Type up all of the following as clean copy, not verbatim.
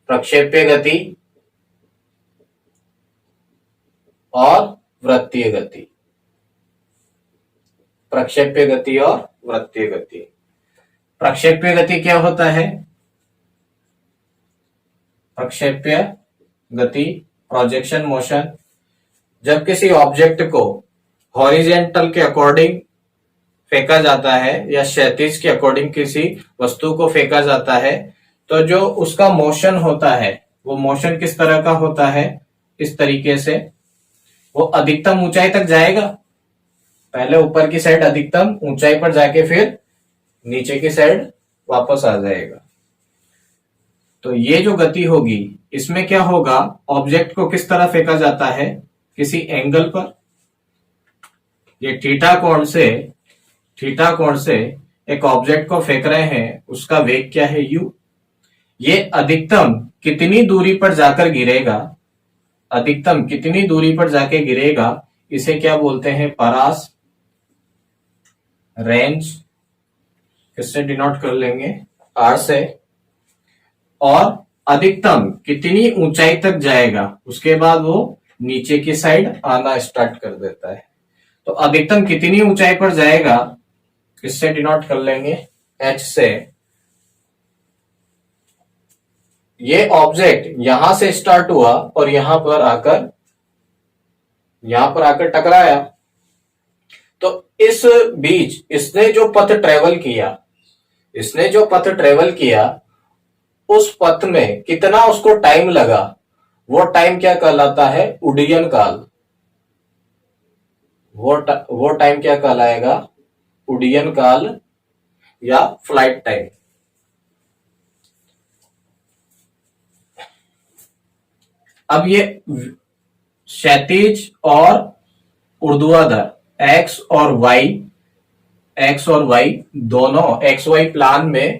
प्रक्षेप्य गति और वृत्तीय गति। प्रक्षेप्य गति और वृत्तीय गति। प्रक्षेप्य गति क्या होता है? प्रक्षेप्य गति, प्रोजेक्शन मोशन, जब किसी ऑब्जेक्ट को हॉरिजेंटल के अकॉर्डिंग फेंका जाता है या क्षैतिज के अकॉर्डिंग किसी वस्तु को फेंका जाता है, तो जो उसका मोशन होता है वो मोशन किस तरह का होता है? इस तरीके से वो अधिकतम ऊंचाई तक जाएगा, पहले ऊपर की साइड अधिकतम ऊंचाई पर जाके फिर नीचे की साइड वापस आ जाएगा। तो ये जो गति होगी इसमें क्या होगा? ऑब्जेक्ट को किस तरह फेंका जाता है? किसी एंगल पर। ये थीटा कोण से एक ऑब्जेक्ट को फेंक रहे हैं, उसका वेग क्या है? u। ये अधिकतम कितनी दूरी पर जाकर गिरेगा, अधिकतम कितनी दूरी पर जाके गिरेगा, इसे क्या बोलते हैं? परास, रेंज, किससे डिनोट कर लेंगे? r से। और अधिकतम कितनी ऊंचाई तक जाएगा, उसके बाद वो नीचे की साइड आना स्टार्ट कर देता है। तो अधिकतम कितनी ऊंचाई पर जाएगा, किससे डिनोट कर लेंगे? h से। ये ऑब्जेक्ट यहां से स्टार्ट हुआ और यहां पर आकर टकराया, तो इस बीच इसने जो पथ ट्रेवल किया उस पथ में कितना उसको टाइम लगा, वो टाइम क्या कहलाता है? उड्डयन काल। वो टाइम क्या कहलाएगा? उड्डयन काल या फ्लाइट टाइम। अब ये क्षैतिज और ऊर्ध्वाधर x और y दोनों xy प्लान में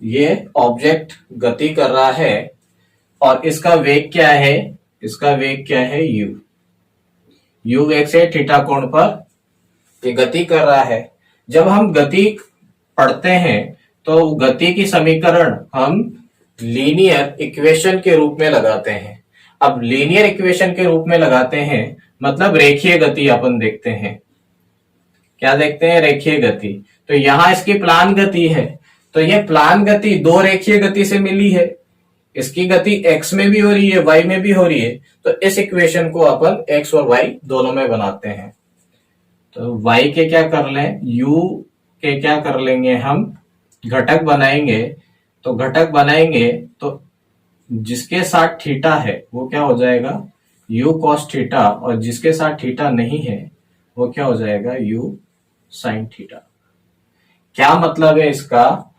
ये ऑब्जेक्ट गति कर रहा है और इसका वेग क्या है? u वेग से थीटा कोण पर ये गति कर रहा है। जब हम गति पढ़ते हैं तो गति की समीकरण हम लीनियर इक्वेशन के रूप में लगाते हैं। अब लीनियर इक्वेशन के रूप में लगाते हैं मतलब रेखीय गति अपन देखते हैं। क्या देखते हैं? रेखीय गति। तो यहां इसकी प्लान गति है, तो यह प्लान गति दो रेखीय गति से मिली है। इसकी गति x में भी हो रही है, y में भी हो रही है, तो इस इक्वेशन को अपन x और y दोनों में बनाते हैं। तो y के क्या कर लें? u के क्या कर लेंगे? हम घटक बनाएंगे। तो घटक बनाएंगे तो जिसके साथ थीटा है वो क्या हो जाएगा? u cos थीटा, और जिसके साथ थीटा नहीं है वो क्या हो जाएगा? u sin theta. क्या मतलब है इसका?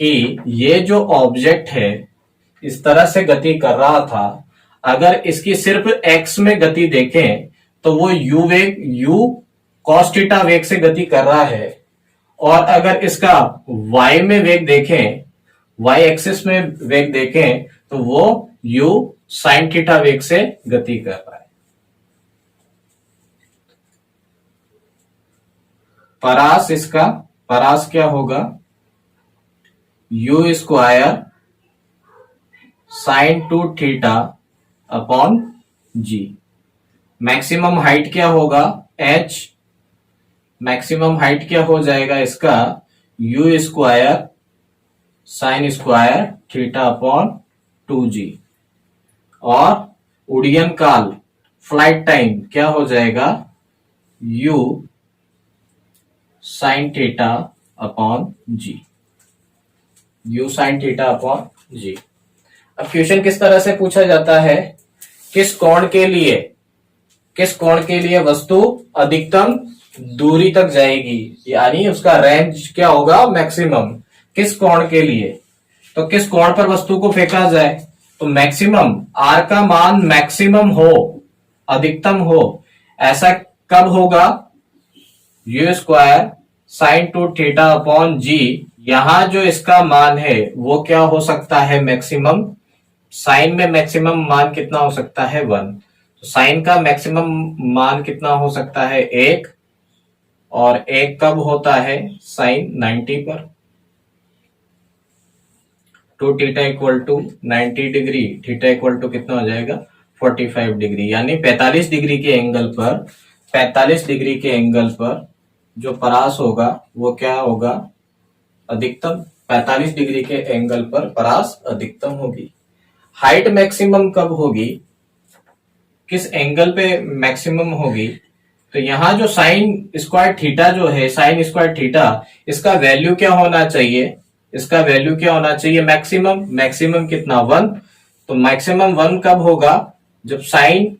कि ये जो ऑब्जेक्ट है इस तरह से गति कर रहा था, अगर इसकी सिर्फ x में गति देखें तो वो u cos थीटा वेग से गति कर रहा है, और अगर इसका y में वेग देखें, y एक्सिस में वेग देखें तो वो u sin थीटा वेग से गति कर रहा है। परास क्या होगा? u square sine 2 theta upon g। Maximum height क्या होगा? h। मैक्सिमम हाइट क्या हो जाएगा इसका? u square sine square theta upon 2g। और उड्डयन काल, फ्लाइट टाइम क्या हो जाएगा? u sine theta upon g। u sine theta upon g। अब क्वेश्चन किस तरह से पूछा जाता है? किस कोण के लिए वस्तु अधिकतम दूरी तक जाएगी, यानी उसका रेंज क्या होगा? मैक्सिमम। किस कोण के लिए? तो किस कोण पर वस्तु को फेंका जाए? तो मैक्सिमम, r का मान मैक्सिमम हो, अधिकतम हो, ऐसा कब होगा? u square sine 2 theta upon g। यहां जो इसका मान है वो क्या हो सकता है? मैक्सिमम। साइन में मैक्सिमम मान कितना हो सकता है? 1। तो साइन का मैक्सिमम मान कितना हो सकता है? 1। और 1 कब होता है? साइन 90 पर। Two theta equal to 90 degree, theta equal to कितना हो जाएगा 45 डिग्री, यानी 45 डिग्री के एंगल पर 45 डिग्री के एंगल पर जो परास होगा वो क्या होगा अधिकतम, 45 डिग्री के एंगल पर परास अधिकतम होगी। हाइट मैक्सिमम कब होगी, किस एंगल पे मैक्सिमम होगी, तो यहां जो साइन स्क्वायर थीटा जो है, साइन स्क्वायर थीटा, इसका वैल्यू क्या होना चाहिए, इसका वैल्यू क्या होना चाहिए मैक्सिमम, मैक्सिमम कितना 1, तो मैक्सिमम 1 कब होगा, जब साइन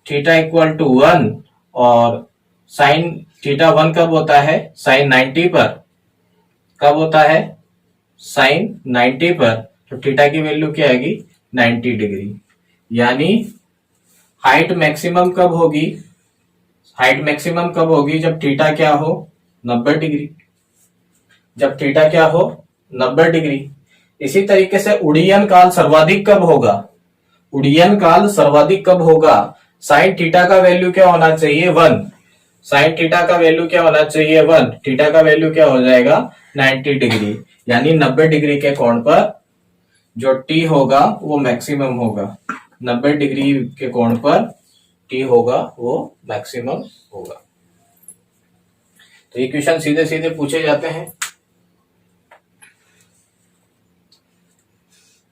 थीटा इक्वल टू 1, और साइन थीटा 1 कब होता है, साइन 90 पर, कब होता है साइन 90 पर, तो थीटा की वैल्यू क्या आएगी 90 डिग्री। यानी हाइट मैक्सिमम कब होगी, हाइट मैक्सिमम कब होगी, जब थीटा क्या हो 90 डिग्री, जब थीटा क्या हो 90 डिग्री। इसी तरीके से उड़ीयन काल सर्वाधिक कब होगा, उड़ीयन काल सर्वाधिक कब होगा, साइन थीटा का वैल्यू क्या होना चाहिए 1, साइन थीटा का वैल्यू क्या होना चाहिए 1, थीटा का वैल्यू क्या हो जाएगा 90 डिग्री, यानी 90 डिग्री के कोण पर जो टी होगा वो मैक्सिमम होगा, 90 डिग्री के कोण पर टी होगा वो मैक्सिमम होगा। तो ये क्वेश्चन सीधे सीधे पूछे जाते हैं।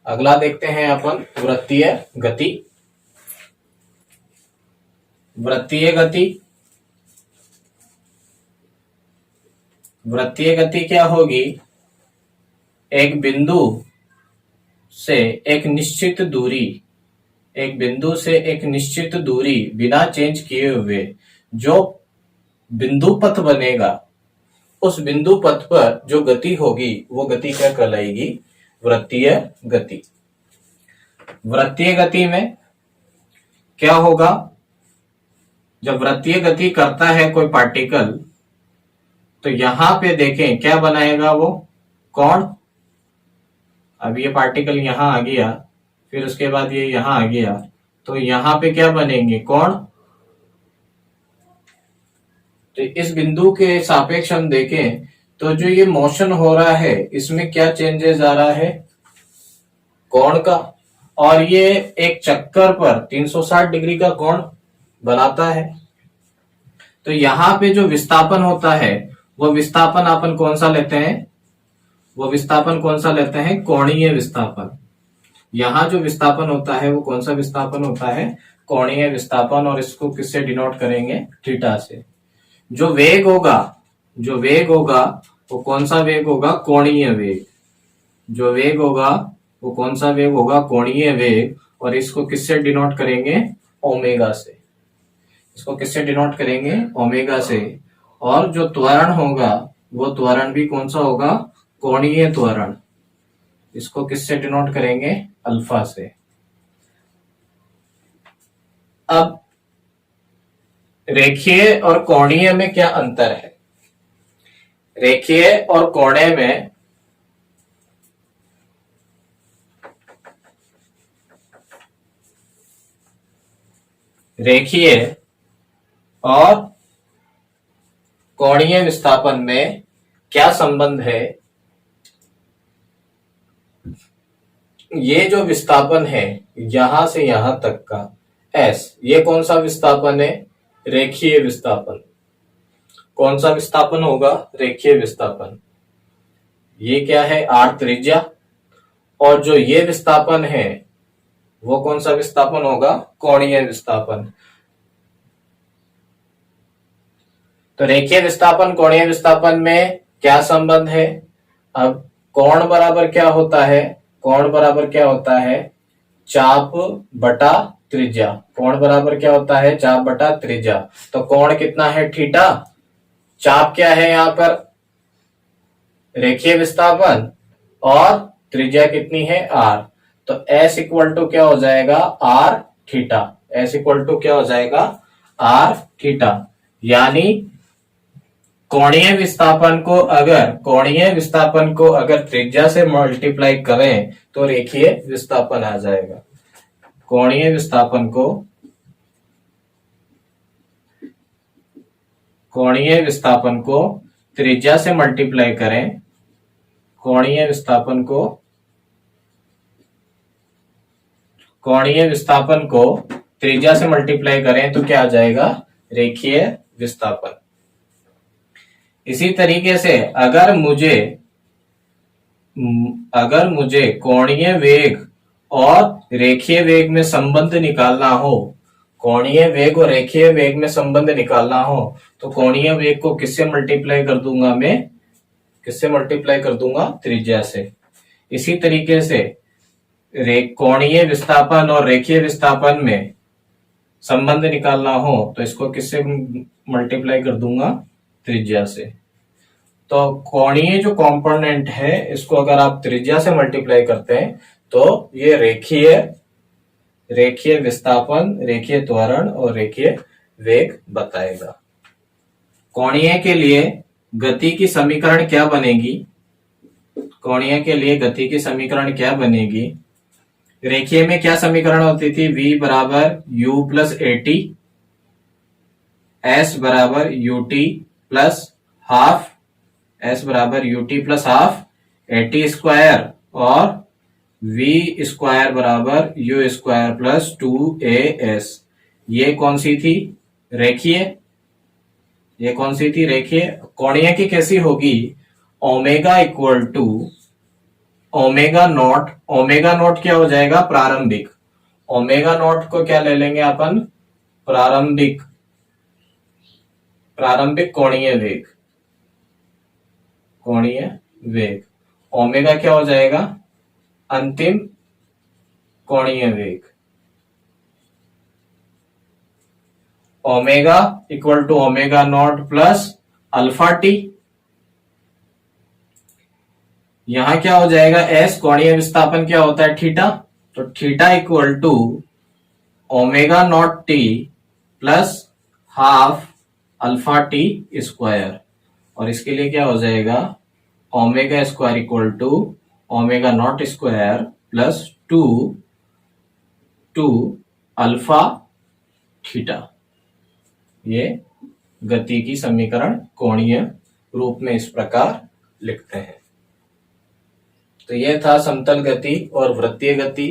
अगला देखते हैं अपन वृत्तीय गति। वृत्तीय गति, वृत्तीय गति क्या होगी, एक बिंदु से एक निश्चित दूरी, एक बिंदु से एक निश्चित दूरी बिना चेंज किए हुए जो बिंदु पथ बनेगा, उस बिंदु पथ पर जो गति होगी वो गति क्या कहलाएगी, वृत्तीय गति। वृत्तीय गति में क्या होगा, जब वृत्तीय गति करता है कोई पार्टिकल, तो यहां पे देखें क्या बनाएगा वो कोण, अब ये पार्टिकल यहां आ गया, फिर उसके बाद ये यहां आ गया, तो यहां पे क्या बनेंगे कोण। तो इस बिंदु के सापेक्ष हम देखें तो जो ये मोशन हो रहा है इसमें क्या चेंजेस आ रहा है कोण का, और ये एक चक्कर पर 360 डिग्री का कोण बनाता है। तो यहां पे जो विस्थापन होता है वो विस्थापन अपन कौन सा लेते हैं, वो विस्थापन कौन सा लेते हैं, कोणीय विस्थापन। यहां जो विस्थापन होता है वो कौन सा विस्थापन होता है, कोणीय विस्थापन, और इसको किससे डिनोट करेंगे, थीटा से। जो वेग होगा, जो वेग होगा वो कौन सा वेग होगा, कोणीय वेग। जो वेग होगा वो कौन सा वेग होगा, कोणीय वेग, और इसको किससे डिनोट करेंगे, ओमेगा से। इसको किससे डिनोट करेंगे, ओमेगा से। और जो त्वरण होगा वो त्वरण भी कौन सा होगा, कोणीय त्वरण, इसको किससे डिनोट करेंगे, अल्फा से। अब रेखीय और कोणीय में क्या अंतर है, रेखीय और कोणीय में रेखीय और कोणीय विस्थापन में क्या संबंध है। ये जो विस्थापन है यहां से यहां तक का S, ये कौन सा विस्थापन है, रेखीय विस्थापन। कौन सा विस्थापन होगा, रेखीय विस्थापन। ये क्या है, R त्रिज्या, और जो ये विस्थापन है वो कौन सा विस्थापन होगा, कोणीय विस्थापन। तो रेखीय विस्थापन कोणीय विस्थापन में क्या संबंध है। अब कोण बराबर क्या होता है, कोण बराबर क्या होता है, चाप बटा त्रिज्या। कोण बराबर क्या होता है, चाप बटा त्रिज्या। तो कोण कितना है, थीटा। चाप क्या है यहां पर, रेखीय विस्थापन, और त्रिज्या कितनी है, R। तो S इक्वल टू क्या हो जाएगा, R theta. S equal to क्या हो जाएगा, R थीटा। यानी कोणीय विस्थापन को अगर त्रिज्या से मल्टीप्लाई करें तो रेखीय विस्थापन आ जाएगा। कोणीय विस्थापन को त्रिज्या से मल्टीप्लाई करें, कोणीय विस्थापन को कोणीय विस्थापन को त्रिज्या से मल्टीप्लाई करें तो क्या आ जाएगा, रेखीय विस्थापन। इसी तरीके से अगर मुझे कोणीय वेग और रेखीय वेग में संबंध निकालना हो, कोणीय वेग और रेखीय वेग में संबंध निकालना हो, तो कोणीय वेग को किससे मल्टीप्लाई कर दूंगा, मैं किससे मल्टीप्लाई कर दूंगा, त्रिज्या से। इसी तरीके से कोणीय विस्थापन और रेखीय विस्थापन में संबंध निकालना हो तो इसको किससे मल्टीप्लाई कर दूंगा, त्रिज्या से। तो कोणीय जो कंपोनेंट है इसको अगर आप त्रिज्या से मल्टीप्लाई करते हैं तो ये रेखीय विस्थापन, रेखीय त्वरण और रेखीय वेग बताएगा। कोणीय के लिए गति की समीकरण क्या बनेगी, कोणीय के लिए गति की समीकरण क्या बनेगी, रेखीय में क्या समीकरण होती थी, v बराबर u प्लस AT, s बराबर ut प्लस हाफ, s बराबर ut plus half AT square, और v स्क्वायर बराबर u स्क्वायर प्लस 2as। ये कौन सी थी, रेखीय। ये कौन सी थी, रेखीय। कोणीय की कैसी होगी, omega equal to omega naught. Omega naught क्या हो जाएगा, प्रारंभिक। ओमेगा नॉट को क्या ले लेंगे अपन, प्रारंभिक कोणीय वेग, कोणीय वेग। ओमेगा क्या हो जाएगा, अंतिम कोणीय वेग। Omega equal to omega naught plus alpha T. यहां क्या हो जाएगा, एस कोणीय विस्थापन क्या होता है, थीटा। तो theta equal to omega naught T plus half alpha T square, और इसके लिए क्या हो जाएगा, omega square equal to omega naught square plus two alpha theta. ये गति की समीकरण कोणीय रूप में इस प्रकार लिखते हैं। तो यह था समतल गति और वृत्तीय गति